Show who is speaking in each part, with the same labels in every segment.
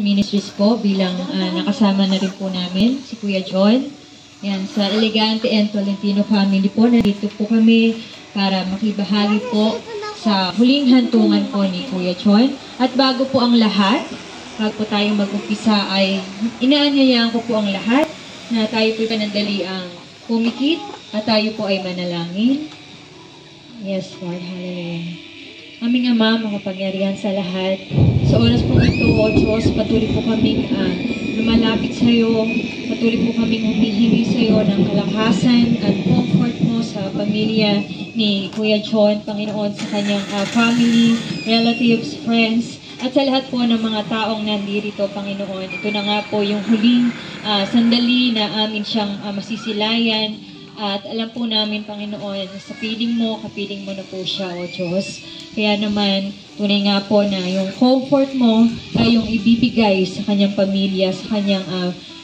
Speaker 1: Ministries po bilang nakasama na rin po namin si Kuya John. Yan, sa Elegante and Tolentino family po, nandito po kami para makibahagi po sa huling hantungan po ni Kuya John. At bago po ang lahat, bago po tayong mag-umpisa ay inaanyayahan ko po ang lahat na tayo po panandali ang pumikit at tayo po ay manalangin. Yes, Lord. Hallelujah. Aming Ama, makapangyarihan sa lahat. Sa oras po ito, O Diyos, patuloy po kaming lumalapit sa iyo. Patuloy po kaming humihingi sa iyo ng kalakasan at comfort mo sa pamilya ni Kuya John, Panginoon, sa kanyang family, relatives, friends, at sa lahat po ng mga taong nandito, Panginoon. Ito na nga po yung huling sandali na amin siyang masisilayan. At alam po namin, Panginoon, sa piling mo, kapiling mo na po siya, O Diyos. Kaya naman, tunay nga po na yung comfort mo ay yung ibibigay sa kanyang pamilya, sa kanyang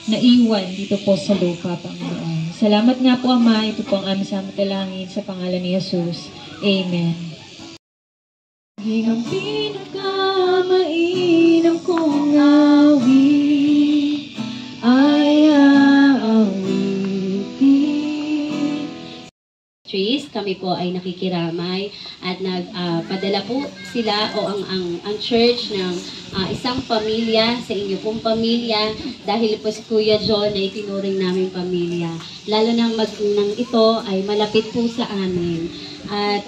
Speaker 1: naiwan dito po sa lupa, Panginoon. Salamat nga po, Ama. Ito po ang aming samatalangin sa pangalan ni Jesus. Amen. Ang pinakamainam kong awit ay
Speaker 2: kami po ay nakikiramay at nagpadala po sila o ang church ng isang pamilya sa inyo pong pamilya dahil po si Kuya John ay tinuring naming pamilya. Lalo nang ito ay malapit po sa amin. At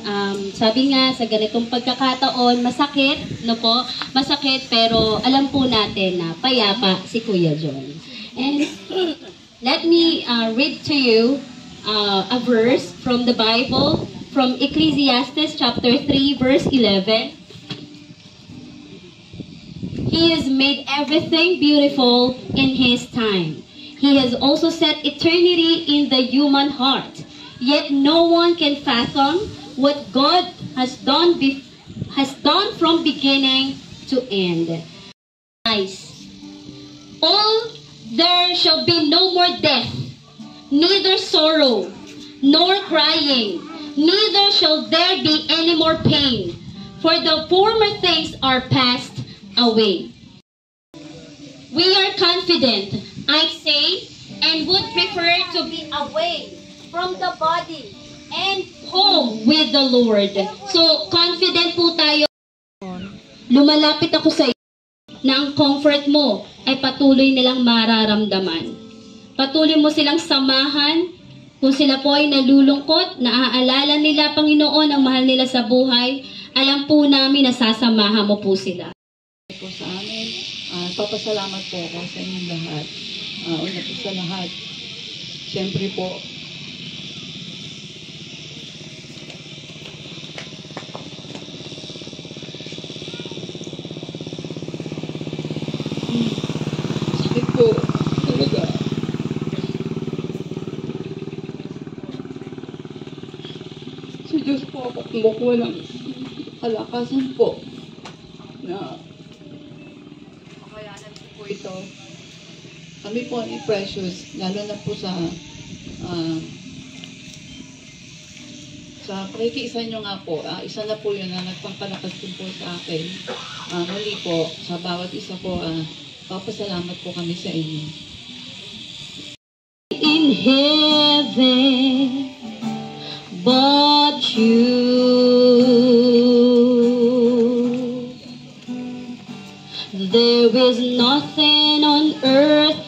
Speaker 2: sabi nga sa ganitong pagkakataon, masakit, no po? Masakit pero alam po natin na payapa si Kuya John. And let me read to you a verse from the Bible, from Ecclesiastes chapter 3, verse 11. He has made everything beautiful in His time. He has also set eternity in the human heart. Yet no one can fathom what God has done from beginning to end. Nice. All there shall be no more death, neither sorrow, nor crying, neither shall there be any more pain, for the former things are passed away. We are confident, I say, and would prefer to be away from the body and home with the Lord. So, confident po tayo. Lumalapit ako sa iyo na ang comfort mo ay patuloy nilang mararamdaman. Patuloy mo silang samahan. Kung sila po ay nalulungkot, naaalala nila, Panginoon, ang mahal nila sa buhay, alam po namin na sasamahan mo po sila.
Speaker 3: Po sa amin, papasalamat po ako sa inyong lahat. Una po sa lahat, siyempre po, sakit po talaga. Sa Diyos po ako kumukuha ng kalakasan po na makayanan po ito. Kami po ni Precious, lalo na po sa pakikiisa nyo nga po, isa na po yun na nagpapalakas din po sa akin. Muli po, sa bawat isa po, papasalamat po kami sa inyo.
Speaker 2: In heaven, but you, there is nothing on earth